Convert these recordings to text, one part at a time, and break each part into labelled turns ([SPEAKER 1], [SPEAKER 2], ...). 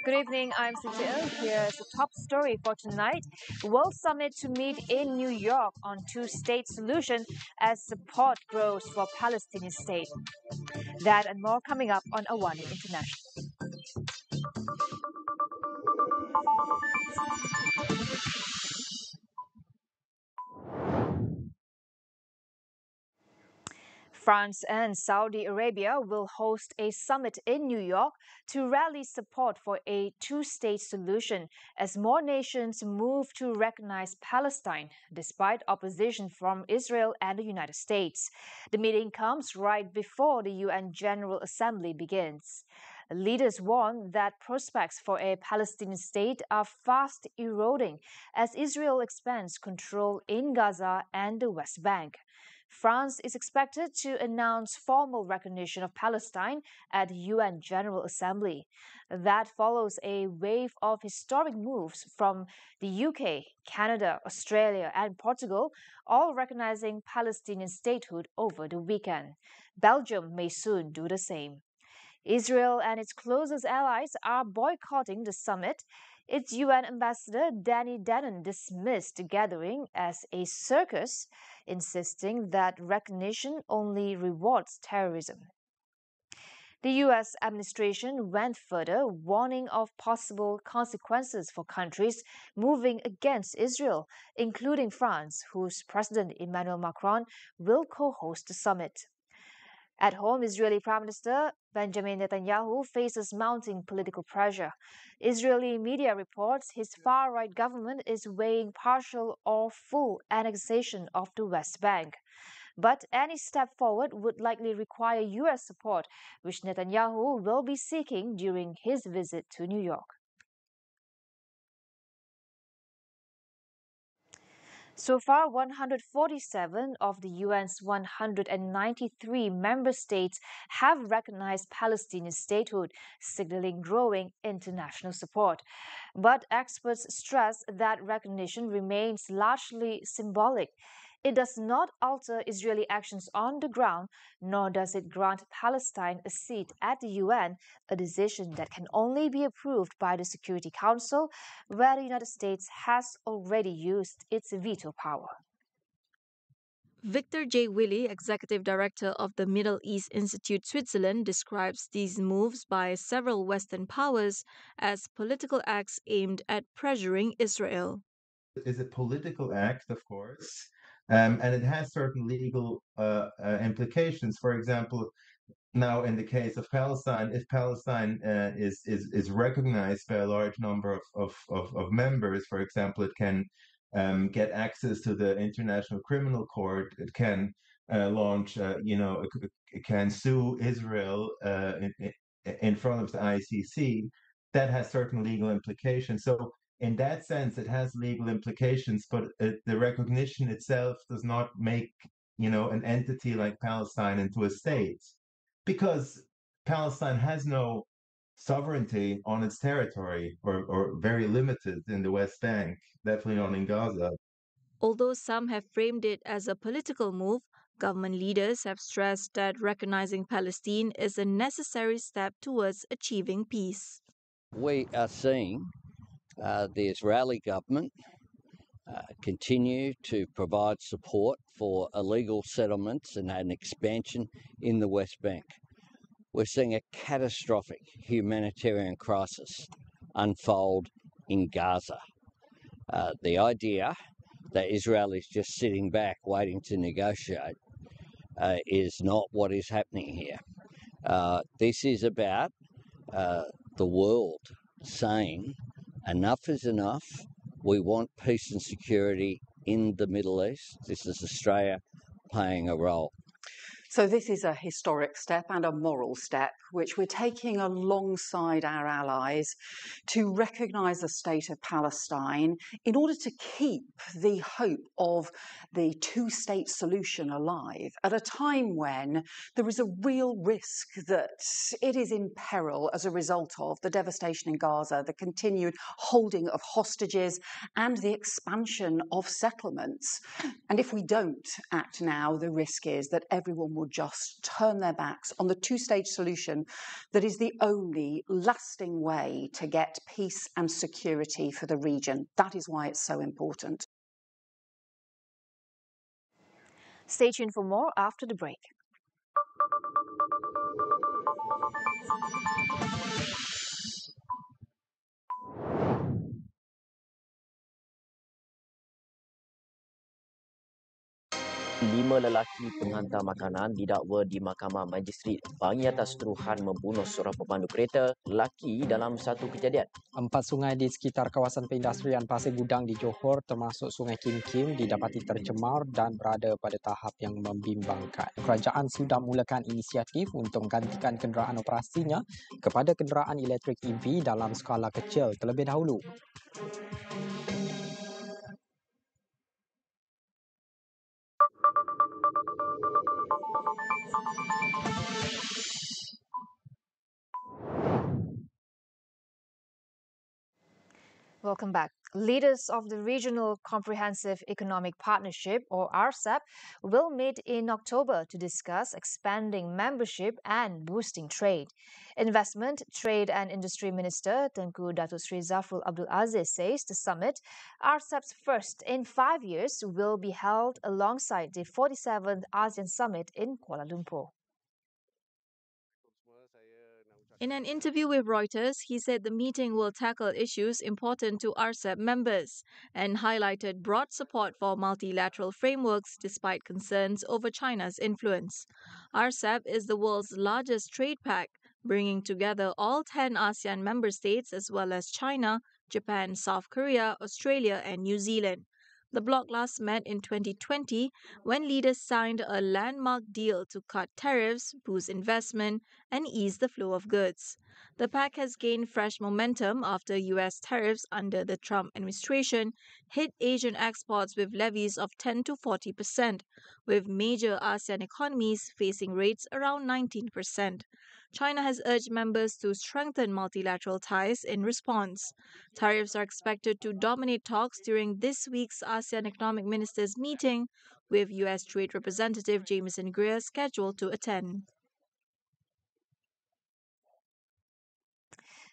[SPEAKER 1] Good evening, I'm Cynthia Ng. Here's the top story for tonight. World Summit to meet in New York on two-state solution as support grows for Palestinian state. That and more coming up on AWANI International. France and Saudi Arabia will host a summit in New York to rally support for a two-state solution as more nations move to recognize Palestine despite opposition from Israel and the United States. The meeting comes right before the UN General Assembly begins. Leaders warn that prospects for a Palestinian state are fast eroding as Israel expands control in Gaza and the West Bank. France is expected to announce formal recognition of Palestine at UN General Assembly. That follows a wave of historic moves from the UK, Canada, Australia, and Portugal, all recognizing Palestinian statehood over the weekend. Belgium may soon do the same. Israel and its closest allies are boycotting the summit. Its UN ambassador Danny Danon dismissed the gathering as a circus, insisting that recognition only rewards terrorism. The U.S. administration went further, warning of possible consequences for countries moving against Israel, including France, whose President Emmanuel Macron will co-host the summit. At home, Israeli Prime Minister Benjamin Netanyahu faces mounting political pressure. Israeli media reports his far-right government is weighing partial or full annexation of the West Bank. But any step forward would likely require U.S. support, which Netanyahu will be seeking during his visit to New York. So far, 147 of the UN's 193 member states have recognized Palestinian statehood, signaling growing international support. But experts stress that recognition remains largely symbolic. It does not alter Israeli actions on the ground, nor does it grant Palestine a seat at the UN, a decision that can only be approved by the Security Council, where the United States has already used its veto power.
[SPEAKER 2] Victor J. Willey, Executive Director of the Middle East Institute Switzerland, describes these moves by several Western powers as political acts aimed at pressuring Israel.
[SPEAKER 3] It's a political act, of course, and it has certain legal implications. For example, now in the case of Palestine, if Palestine is recognized by a large number of members, for example, it can get access to the International Criminal Court. It can launch, it can sue Israel in front of the ICC. That has certain legal implications. So in that sense, it has legal implications, but the recognition itself does not make, an entity like Palestine into a state, because Palestine has no sovereignty on its territory, or very limited in the West Bank, definitely not in Gaza.
[SPEAKER 2] Although some have framed it as a political move, government leaders have stressed that recognizing Palestine is a necessary step towards achieving peace.
[SPEAKER 4] We are seeing the Israeli government continue to provide support for illegal settlements and an expansion in the West Bank. We're seeing a catastrophic humanitarian crisis unfold in Gaza. The idea that Israel is just sitting back waiting to negotiate is not what is happening here. This is about the world saying enough is enough. We want peace and security in the Middle East. This is Australia playing a role.
[SPEAKER 5] So this is a historic step and a moral step, which we're taking alongside our allies to recognise the state of Palestine in order to keep the hope of the two-state solution alive at a time when there is a real risk that it is in peril as a result of the devastation in Gaza, the continued holding of hostages and the expansion of settlements. And if we don't act now, the risk is that everyone will will just turn their backs on the two-stage solution that is the only lasting way to get peace and security for the region. That is why it's so important.
[SPEAKER 1] Stay tuned for more after the break.
[SPEAKER 6] Lima lelaki penghantar makanan didakwa di Mahkamah Magistret bagi atas tuduhan membunuh seorang pemandu kereta lelaki dalam satu kejadian.
[SPEAKER 7] 4 sungai di sekitar kawasan perindustrian Pasir Gudang di Johor termasuk Sungai Kim Kim didapati tercemar dan berada pada tahap yang membimbangkan. Kerajaan sudah mulakan inisiatif untuk menggantikan kenderaan operasinya kepada kenderaan elektrik EV dalam skala kecil terlebih dahulu.
[SPEAKER 1] Welcome back. Leaders of the Regional Comprehensive Economic Partnership, or RCEP, will meet in October to discuss expanding membership and boosting trade. Investment, Trade and Industry Minister Tengku Datuk Sri Zafrul Abdul Aziz says the summit, RCEP's first in 5 years, will be held alongside the 47th ASEAN Summit in Kuala Lumpur.
[SPEAKER 2] In an interview with Reuters, he said the meeting will tackle issues important to RCEP members and highlighted broad support for multilateral frameworks despite concerns over China's influence. RCEP is the world's largest trade pact, bringing together all 10 ASEAN member states as well as China, Japan, South Korea, Australia and New Zealand. The bloc last met in 2020 when leaders signed a landmark deal to cut tariffs, boost investment, and ease the flow of goods. The pact has gained fresh momentum after US tariffs under the Trump administration hit Asian exports with levies of 10 to 40%, with major ASEAN economies facing rates around 19%. China has urged members to strengthen multilateral ties in response. Tariffs are expected to dominate talks during this week's ASEAN Economic Ministers meeting, with US Trade Representative Jameson Greer scheduled to attend.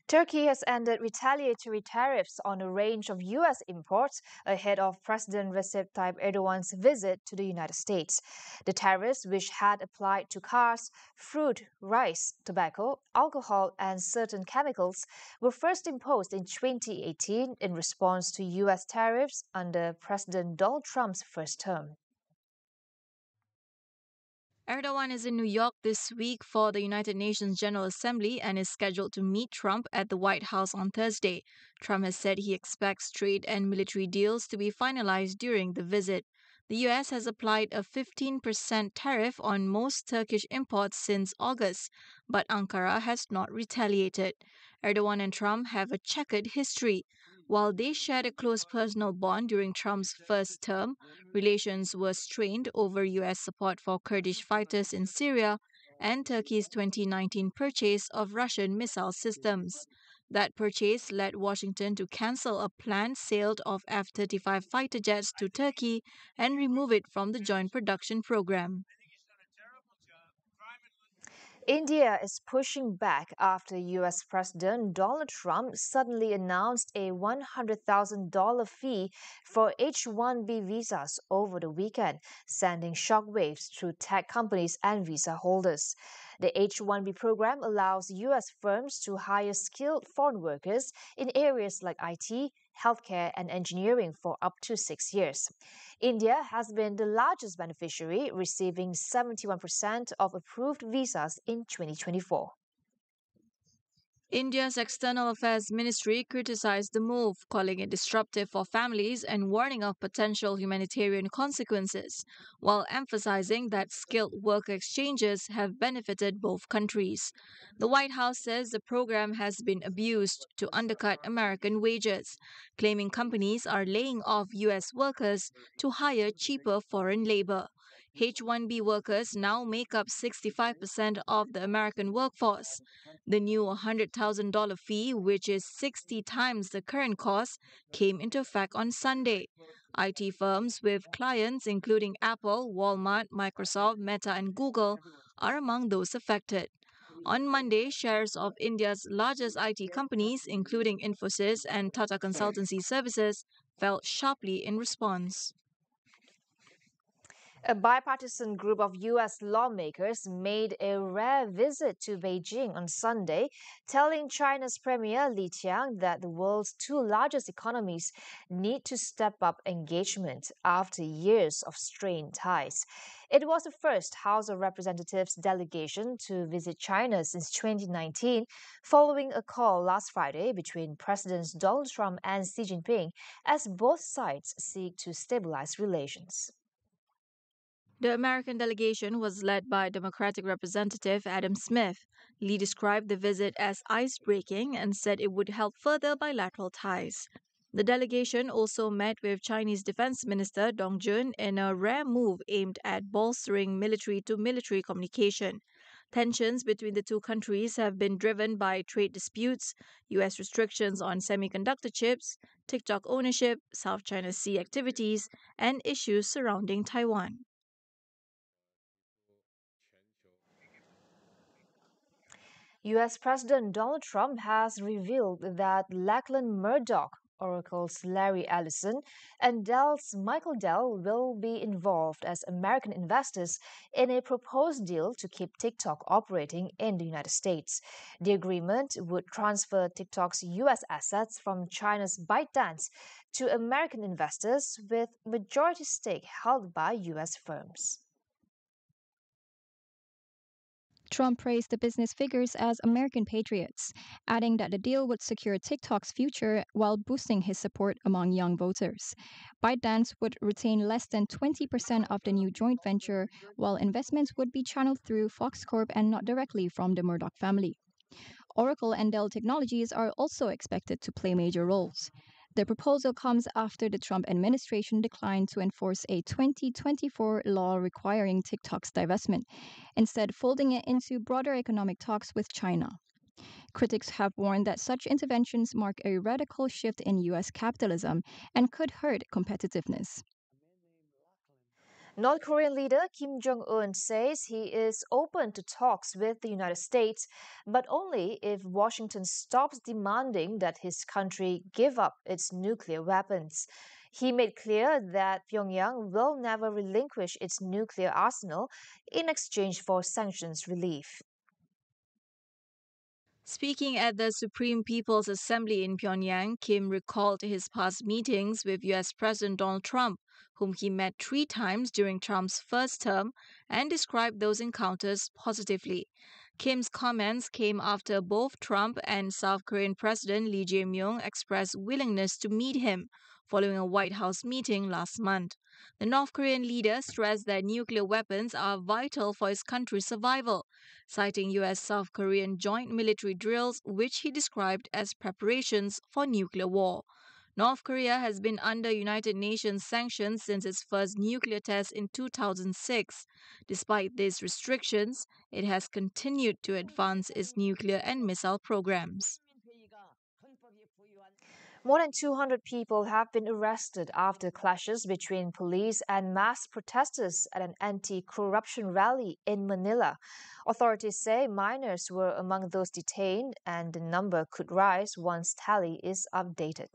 [SPEAKER 1] Turkey has ended retaliatory tariffs on a range of U.S. imports ahead of President Recep Tayyip Erdogan's visit to the United States. The tariffs, which had applied to cars, fruit, rice, tobacco, alcohol, and certain chemicals, were first imposed in 2018 in response to U.S. tariffs under President Donald Trump's first term.
[SPEAKER 2] Erdogan is in New York this week for the United Nations General Assembly and is scheduled to meet Trump at the White House on Thursday. Trump has said he expects trade and military deals to be finalized during the visit. The US has applied a 15% tariff on most Turkish imports since August, but Ankara has not retaliated. Erdogan and Trump have a checkered history. While they shared a close personal bond during Trump's first term, relations were strained over US support for Kurdish fighters in Syria and Turkey's 2019 purchase of Russian missile systems. That purchase led Washington to cancel a planned sale of F-35 fighter jets to Turkey and remove it from the joint production program.
[SPEAKER 1] India is pushing back after US President Donald Trump suddenly announced a $100,000 fee for H-1B visas over the weekend, sending shockwaves through tech companies and visa holders. The H-1B program allows US firms to hire skilled foreign workers in areas like IT, healthcare, and engineering for up to 6 years. India has been the largest beneficiary, receiving 71% of approved visas in 2024.
[SPEAKER 2] India's External Affairs Ministry criticized the move, calling it disruptive for families and warning of potential humanitarian consequences, while emphasizing that skilled worker exchanges have benefited both countries. The White House says the program has been abused to undercut American wages, claiming companies are laying off U.S. workers to hire cheaper foreign labor. H-1B workers now make up 65% of the American workforce. The new $100,000 fee, which is 60 times the current cost, came into effect on Sunday. IT firms with clients including Apple, Walmart, Microsoft, Meta and Google are among those affected. On Monday, shares of India's largest IT companies, including Infosys and Tata Consultancy Services, fell sharply in response.
[SPEAKER 1] A bipartisan group of U.S. lawmakers made a rare visit to Beijing on Sunday, telling China's Premier Li Qiang that the world's two largest economies need to step up engagement after years of strained ties. It was the first House of Representatives delegation to visit China since 2019, following a call last Friday between Presidents Donald Trump and Xi Jinping as both sides seek to stabilize relations.
[SPEAKER 2] The American delegation was led by Democratic Representative Adam Smith. Lee described the visit as ice-breaking and said it would help further bilateral ties. The delegation also met with Chinese Defense Minister Dong Jun in a rare move aimed at bolstering military-to-military communication. Tensions between the two countries have been driven by trade disputes, U.S. restrictions on semiconductor chips, TikTok ownership, South China Sea activities, and issues surrounding Taiwan.
[SPEAKER 1] U.S. President Donald Trump has revealed that Lachlan Murdoch, Oracle's Larry Ellison, and Dell's Michael Dell will be involved as American investors in a proposed deal to keep TikTok operating in the United States. The agreement would transfer TikTok's U.S. assets from China's ByteDance to American investors with majority stake held by U.S. firms.
[SPEAKER 8] Trump praised the business figures as American patriots, adding that the deal would secure TikTok's future while boosting his support among young voters. ByteDance would retain less than 20% of the new joint venture, while investments would be channeled through Fox Corp and not directly from the Murdoch family. Oracle and Dell Technologies are also expected to play major roles. The proposal comes after the Trump administration declined to enforce a 2024 law requiring TikTok's divestment, instead folding it into broader economic talks with China. Critics have warned that such interventions mark a radical shift in U.S. capitalism and could hurt competitiveness.
[SPEAKER 1] North Korean leader Kim Jong-un says he is open to talks with the United States, but only if Washington stops demanding that his country give up its nuclear weapons. He made clear that Pyongyang will never relinquish its nuclear arsenal in exchange for sanctions relief.
[SPEAKER 2] Speaking at the Supreme People's Assembly in Pyongyang, Kim recalled his past meetings with U.S. President Donald Trump, whom he met 3 times during Trump's first term, and described those encounters positively. Kim's comments came after both Trump and South Korean President Lee Jae-myung expressed willingness to meet him following a White House meeting last month. The North Korean leader stressed that nuclear weapons are vital for his country's survival, citing U.S.-South Korean joint military drills, which he described as preparations for nuclear war. North Korea has been under United Nations sanctions since its first nuclear test in 2006. Despite these restrictions, it has continued to advance its nuclear and missile programs.
[SPEAKER 1] More than 200 people have been arrested after clashes between police and mass protesters at an anti-corruption rally in Manila. Authorities say minors were among those detained, and the number could rise once tally is updated.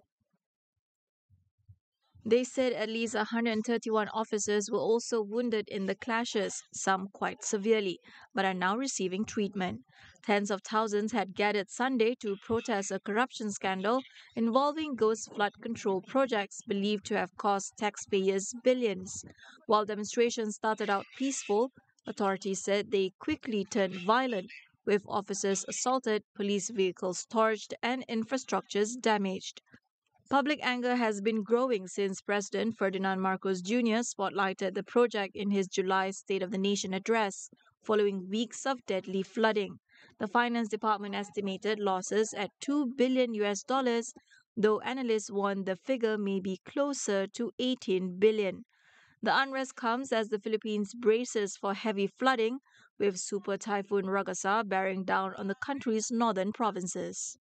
[SPEAKER 2] They said at least 131 officers were also wounded in the clashes, some quite severely, but are now receiving treatment. Tens of thousands had gathered Sunday to protest a corruption scandal involving ghost flood control projects believed to have cost taxpayers billions. While demonstrations started out peaceful, authorities said they quickly turned violent, with officers assaulted, police vehicles torched, and infrastructures damaged. Public anger has been growing since President Ferdinand Marcos Jr. spotlighted the project in his July State of the Nation address, following weeks of deadly flooding. The Finance Department estimated losses at $2 billion, though analysts warn the figure may be closer to $18 billion. The unrest comes as the Philippines braces for heavy flooding, with Super Typhoon Ragasa bearing down on the country's northern provinces.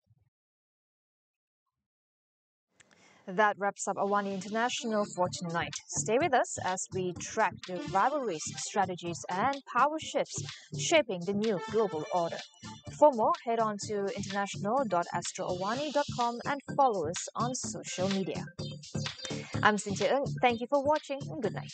[SPEAKER 1] That wraps up AWANI International for tonight. Stay with us as we track the rivalries, strategies, and power shifts shaping the new global order. For more, head on to international.astroawani.com and follow us on social media. I'm Cynthia Ng. Thank you for watching and good night.